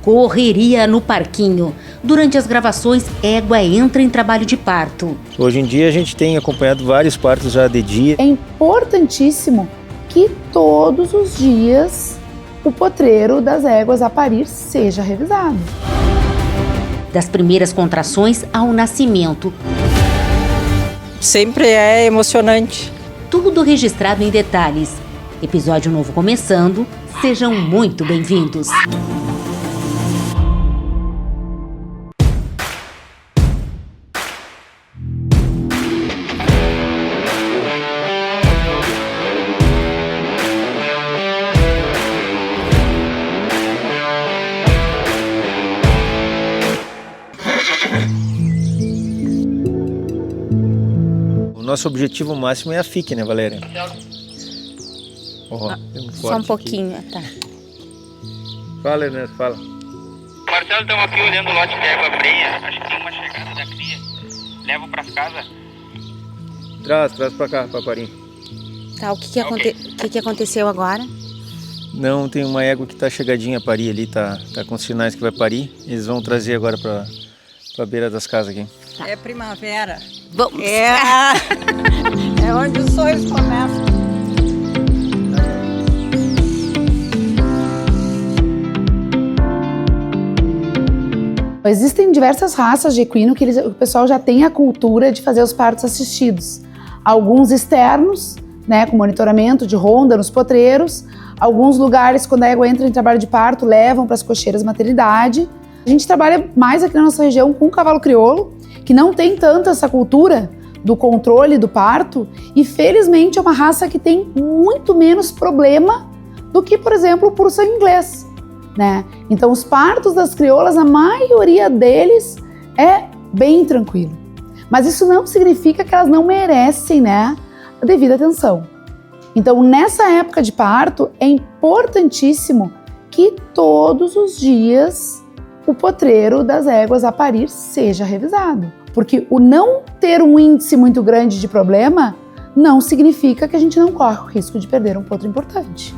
Correria no parquinho. Durante as gravações, égua entra em trabalho de parto. Hoje em dia a gente tem acompanhado vários partos já de dia. É importantíssimo que todos os dias o potreiro das éguas a parir seja revisado. Das primeiras contrações ao nascimento. Sempre é emocionante. Tudo registrado em detalhes. Episódio novo começando. Sejam muito bem-vindos. Nosso objetivo máximo é a FIC, né, Valéria? Só um pouquinho, tá. Fala, Ernesto, fala. Marcelo, estamos aqui olhando o lote de água prenha. Acho que tem uma chegada da cria. Levo para casa? Traz pra cá, Paparim. Tá, o que aconteceu agora? Não, tem uma égua que tá chegadinha a parir ali, tá com sinais que vai parir. Eles vão trazer agora pra beira das casas aqui. Tá. É primavera. Vamos. É onde os sonhos começam. Existem diversas raças de equino que o pessoal já tem a cultura de fazer os partos assistidos. Alguns externos, né, com monitoramento de ronda nos potreiros. Alguns lugares, quando a égua entra em trabalho de parto, levam para as cocheiras maternidade. A gente trabalha mais aqui na nossa região com o cavalo crioulo, que não tem tanto essa cultura do controle do parto, e felizmente é uma raça que tem muito menos problema do que, por exemplo, o puro sangue inglês, né? Então os partos das crioulas, a maioria deles é bem tranquilo. Mas isso não significa que elas não merecem, né, a devida atenção. Então nessa época de parto é importantíssimo que todos os dias o potreiro das éguas a parir seja revisado. Porque o não ter um índice muito grande de problema não significa que a gente não corre o risco de perder um potro importante.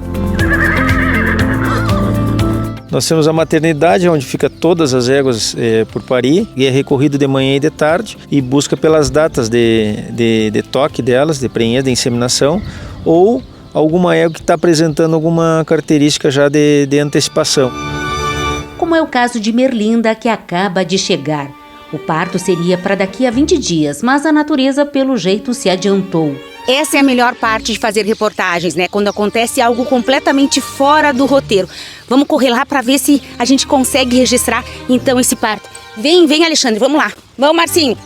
Nós temos a maternidade, onde fica todas as éguas por parir, e é recorrido de manhã e de tarde, e busca pelas datas de toque delas, de prenhez, de inseminação, ou alguma égua que está apresentando alguma característica já de antecipação. Como é o caso de Merlinda, que acaba de chegar. O parto seria para daqui a 20 dias, mas a natureza, pelo jeito, se adiantou. Essa é a melhor parte de fazer reportagens, né? Quando acontece algo completamente fora do roteiro. Vamos correr lá para ver se a gente consegue registrar, então, esse parto. Vem, Alexandre, vamos lá. Vamos, Marcinho.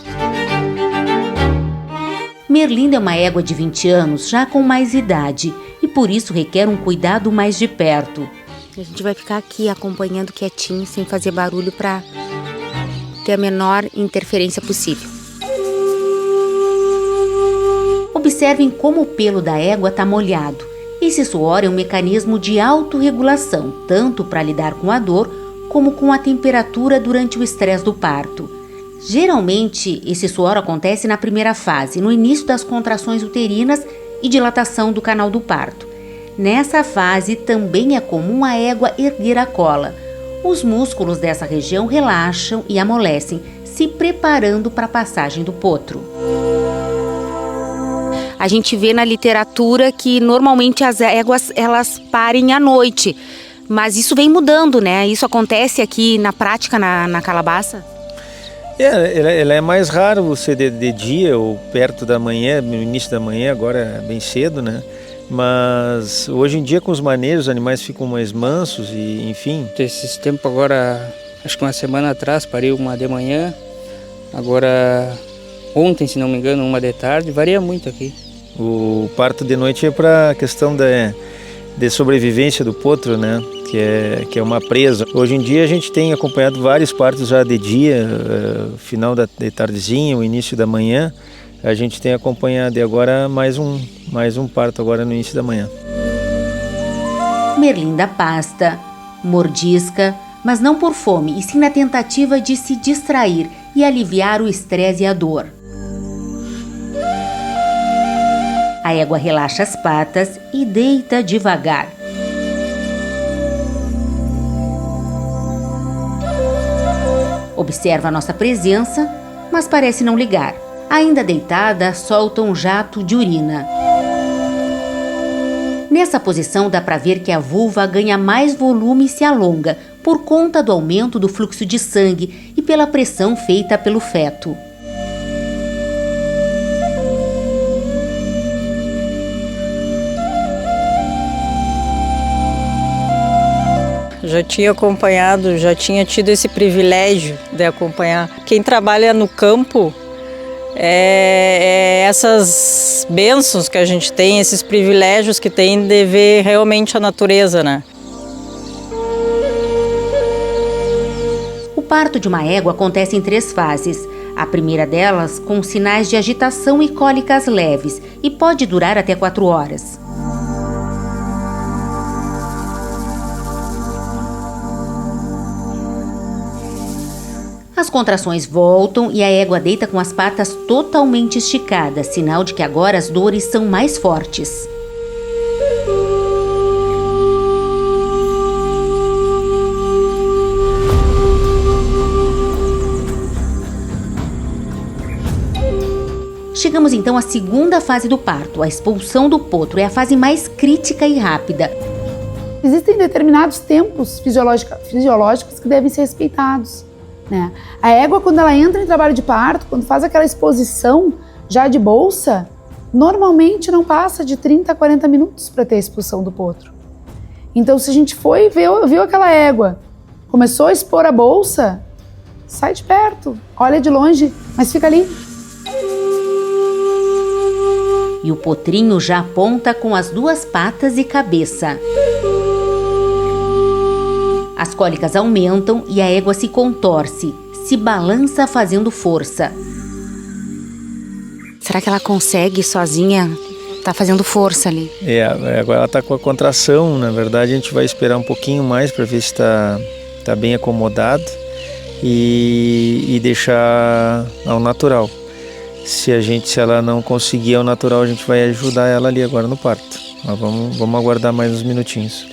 Merlinda é uma égua de 20 anos, já com mais idade, e por isso requer um cuidado mais de perto. A gente vai ficar aqui acompanhando quietinho, sem fazer barulho, para ter a menor interferência possível. Observem como o pelo da égua está molhado. Esse suor é um mecanismo de autorregulação, tanto para lidar com a dor, como com a temperatura durante o estresse do parto. Geralmente, esse suor acontece na primeira fase, no início das contrações uterinas e dilatação do canal do parto. Nessa fase, também é comum a égua erguer a cola. Os músculos dessa região relaxam e amolecem, se preparando para a passagem do potro. A gente vê na literatura que normalmente as éguas elas parem à noite, mas isso vem mudando, né? Isso acontece aqui na prática na Calabaça? Ela é mais raro você de dia ou perto da manhã, no início da manhã, agora é bem cedo, né? Mas hoje em dia com os manejos, os animais ficam mais mansos e enfim. Esses tempos agora, acho que uma semana atrás, pariu uma de manhã, agora ontem, se não me engano, uma de tarde, varia muito aqui. O parto de noite é para a questão de sobrevivência do potro, né? Que é uma presa. Hoje em dia a gente tem acompanhado vários partos já de dia, final de tardezinha, o início da manhã. A gente tem acompanhado e agora mais um parto agora no início da manhã. Merlinda pasta, mordisca, mas não por fome, e sim na tentativa de se distrair e aliviar o estresse e a dor. A égua relaxa as patas e deita devagar. observa nossa presença, mas parece não ligar. Ainda deitada, solta um jato de urina. Nessa posição dá para ver que a vulva ganha mais volume e se alonga por conta do aumento do fluxo de sangue e pela pressão feita pelo feto. Já tinha acompanhado, já tinha tido esse privilégio de acompanhar. Quem trabalha no campo, essas bênçãos que a gente tem, esses privilégios que tem de ver realmente a natureza, né? O parto de uma égua acontece em 3 fases. A primeira delas com sinais de agitação e cólicas leves e pode durar até 4 horas. As contrações voltam e a égua deita com as patas totalmente esticadas, sinal de que agora as dores são mais fortes. Chegamos então à segunda fase do parto, a expulsão do potro. É a fase mais crítica e rápida. Existem determinados tempos fisiológicos que devem ser respeitados, né? A égua, quando ela entra em trabalho de parto, quando faz aquela exposição já de bolsa, normalmente não passa de 30 a 40 minutos para ter a expulsão do potro. Então, se a gente viu aquela égua, começou a expor a bolsa, sai de perto, olha de longe, mas fica ali. E o potrinho já aponta com as 2 patas e cabeça. As cólicas aumentam e a égua se contorce, se balança fazendo força. Será que ela consegue sozinha? Tá fazendo força ali. Agora ela está com a contração. Na verdade, a gente vai esperar um pouquinho mais para ver se está bem acomodado e deixar ao natural. Se ela não conseguir ao natural, a gente vai ajudar ela ali agora no parto. Mas vamos aguardar mais uns minutinhos.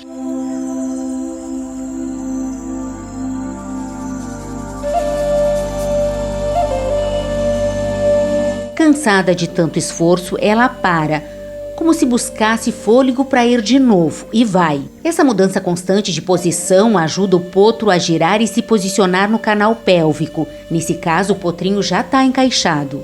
Cansada de tanto esforço, ela para, como se buscasse fôlego para ir de novo, e vai. Essa mudança constante de posição ajuda o potro a girar e se posicionar no canal pélvico. Nesse caso, o potrinho já está encaixado.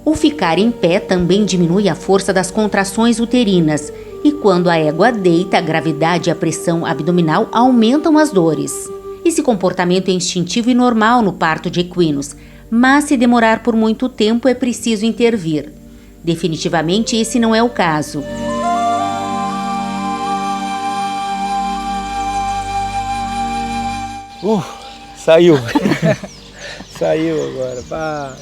O ficar em pé também diminui a força das contrações uterinas, e quando a égua deita, a gravidade e a pressão abdominal aumentam as dores. Esse comportamento é instintivo e normal no parto de equinos, mas se demorar por muito tempo é preciso intervir. Definitivamente esse não é o caso. Saiu! Saiu agora. Pá.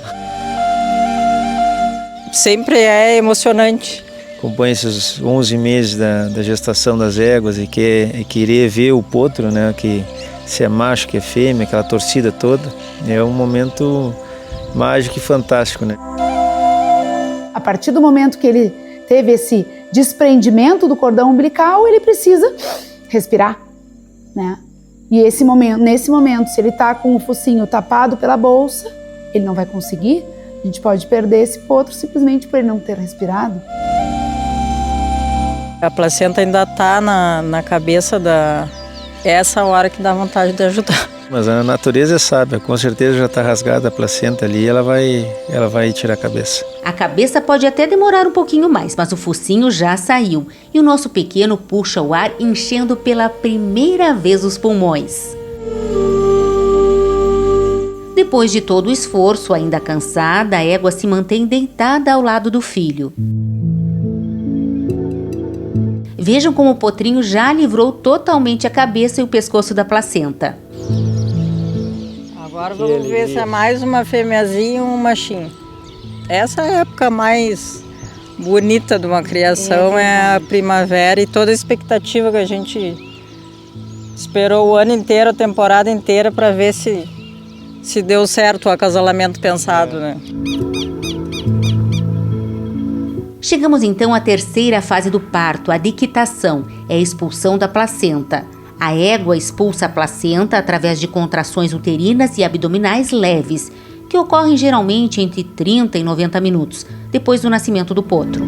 Sempre é emocionante. Acompanha esses 11 meses da gestação das éguas e querer ver o potro, né? Que se é macho, que é fêmea, aquela torcida toda, é um momento mágico e fantástico, né? A partir do momento que ele teve esse desprendimento do cordão umbilical, ele precisa respirar, né? E nesse momento, se ele está com o focinho tapado pela bolsa, ele não vai conseguir. A gente pode perder esse potro simplesmente por ele não ter respirado. A placenta ainda está na cabeça essa hora que dá vontade de ajudar. Mas a natureza é sábia, com certeza já está rasgada a placenta ali, ela vai tirar a cabeça. A cabeça pode até demorar um pouquinho mais, mas o focinho já saiu e o nosso pequeno puxa o ar enchendo pela primeira vez os pulmões. Depois de todo o esforço, ainda cansada, a égua se mantém deitada ao lado do filho. Vejam como o potrinho já livrou totalmente a cabeça e o pescoço da placenta. Agora vamos ver se é mais uma fêmeazinha ou um machinho. Essa é a época mais bonita de uma criação, é a primavera, e toda a expectativa que a gente esperou o ano inteiro, a temporada inteira, para ver se deu certo o acasalamento pensado, né? Chegamos então à terceira fase do parto, a dequitação, é a expulsão da placenta. A égua expulsa a placenta através de contrações uterinas e abdominais leves, que ocorrem geralmente entre 30 e 90 minutos, depois do nascimento do potro.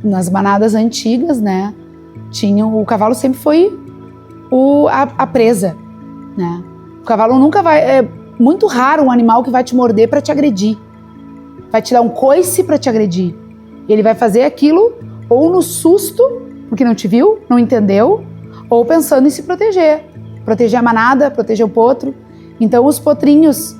Nas manadas antigas, né, o cavalo sempre foi a presa, né? O cavalo nunca vai... É muito raro um animal que vai te morder para te agredir. Vai te dar um coice para te agredir. Ele vai fazer aquilo ou no susto, porque não te viu, não entendeu, ou pensando em se proteger. Proteger a manada, proteger o potro. Então os potrinhos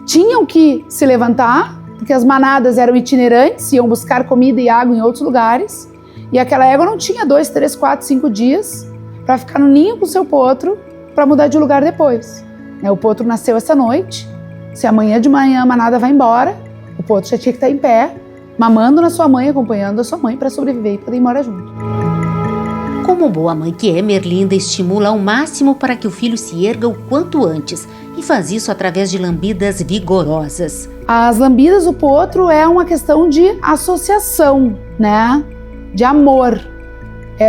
tinham que se levantar, porque as manadas eram itinerantes, iam buscar comida e água em outros lugares. E aquela égua não tinha 2, 3, 4, 5 dias para ficar no ninho com o seu potro para mudar de lugar depois. O potro nasceu essa noite, se amanhã de manhã a manada vai embora, o potro já tinha que estar em pé, mamando na sua mãe, acompanhando a sua mãe para sobreviver e poder ir embora junto. Como boa mãe que é, Merlinda estimula ao máximo para que o filho se erga o quanto antes e faz isso através de lambidas vigorosas. As lambidas do potro é uma questão de associação, né? De amor.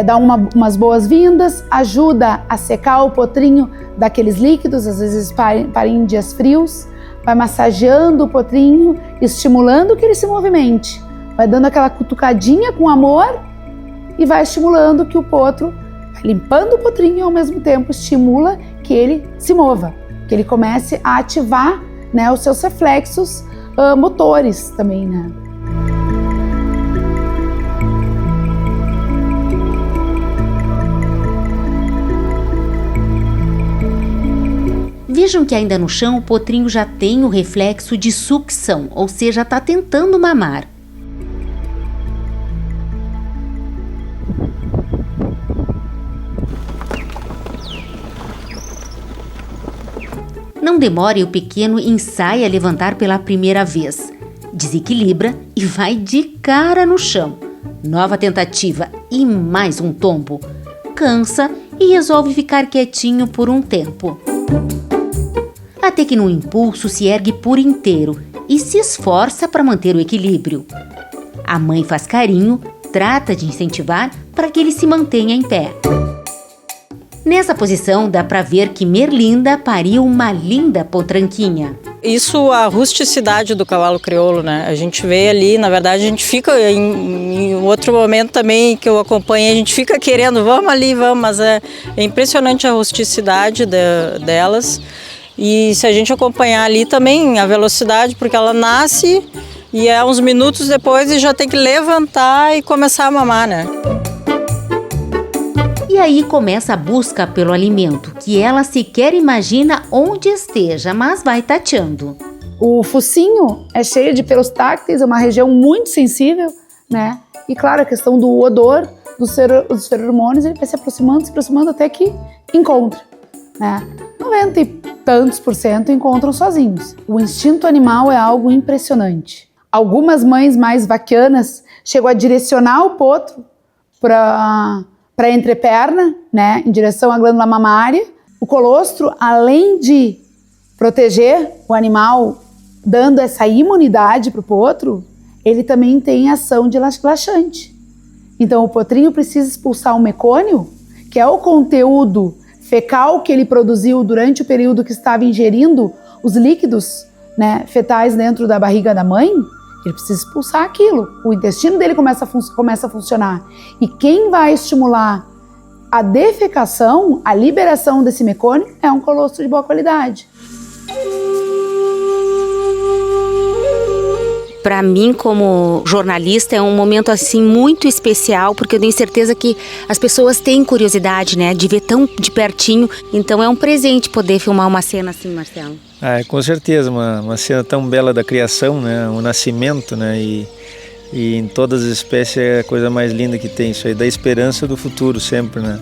Dá umas boas-vindas, ajuda a secar o potrinho daqueles líquidos, às vezes para em dias frios, vai massageando o potrinho, estimulando que ele se movimente, vai dando aquela cutucadinha com amor e vai estimulando que o potro, limpando o potrinho e ao mesmo tempo estimula que ele se mova, que ele comece a ativar, né, os seus reflexos motores também, né? Vejam que ainda no chão o potrinho já tem o reflexo de sucção, ou seja, está tentando mamar. Não demore, o pequeno ensaia levantar pela primeira vez. Desequilibra e vai de cara no chão. Nova tentativa e mais um tombo. Cansa e resolve ficar quietinho por um tempo. Até que no impulso se ergue por inteiro e se esforça para manter o equilíbrio. A mãe faz carinho, trata de incentivar para que ele se mantenha em pé. Nessa posição dá para ver que Merlinda pariu uma linda potranquinha. Isso, a rusticidade do cavalo crioulo, né? A gente vê ali, na verdade a gente fica em outro momento também que eu acompanhei, a gente fica querendo, vamos ali, vamos, mas é impressionante a rusticidade delas. E se a gente acompanhar ali também a velocidade, porque ela nasce e é uns minutos depois e já tem que levantar e começar a mamar, né? E aí começa a busca pelo alimento, que ela sequer imagina onde esteja, mas vai tateando. O focinho é cheio de pelos tácteis, é uma região muito sensível, né? E claro, a questão do odor, dos feromônios, ele vai se aproximando até que encontra, né? 90 e tantos % encontram sozinhos. O instinto animal é algo impressionante. Algumas mães mais vaquianas chegam a direcionar o potro para a entreperna, né, em direção à glândula mamária. O colostro, além de proteger o animal, dando essa imunidade para o potro, ele também tem ação de laxante. Então o potrinho precisa expulsar o mecônio, que é o conteúdo fecal que ele produziu durante o período que estava ingerindo os líquidos, né, fetais dentro da barriga da mãe. Ele precisa expulsar aquilo. O intestino dele começa a funcionar. E quem vai estimular a defecação, a liberação desse mecônio, é um colostro de boa qualidade. Para mim, como jornalista, é um momento assim muito especial, porque eu tenho certeza que as pessoas têm curiosidade, né, de ver tão de pertinho. Então é um presente poder filmar uma cena assim, Marcelo. Com certeza, uma cena tão bela da criação, né, o nascimento, né, e em todas as espécies é a coisa mais linda que tem. Isso aí dá esperança do futuro sempre, né.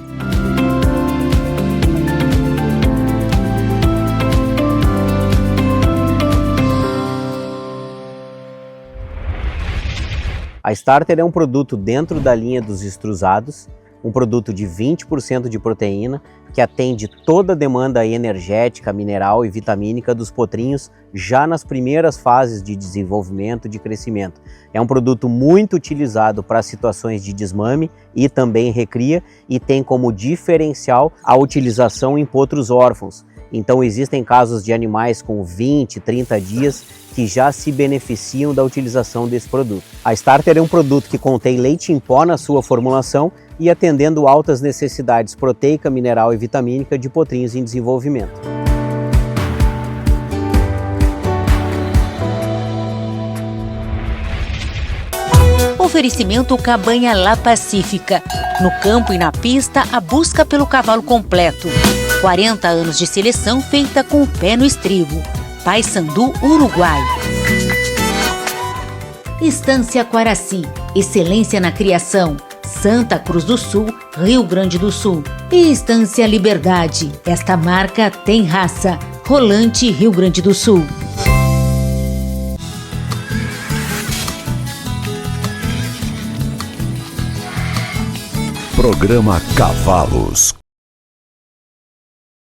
A Starter é um produto dentro da linha dos extrusados, um produto de 20% de proteína, que atende toda a demanda energética, mineral e vitamínica dos potrinhos já nas primeiras fases de desenvolvimento e de crescimento. É um produto muito utilizado para situações de desmame e também recria e tem como diferencial a utilização em potros órfãos. Então existem casos de animais com 20, 30 dias que já se beneficiam da utilização desse produto. A Starter é um produto que contém leite em pó na sua formulação e atendendo altas necessidades proteica, mineral e vitamínica de potrinhos em desenvolvimento. Oferecimento Cabanha La Pacífica. No campo e na pista, a busca pelo cavalo completo. 40 anos de seleção feita com o pé no estribo. Paysandu, Uruguai. Estância Quaraci. Excelência na criação. Santa Cruz do Sul, Rio Grande do Sul. E Estância Liberdade. Esta marca tem raça. Rolante, Rio Grande do Sul. Programa Cavalos.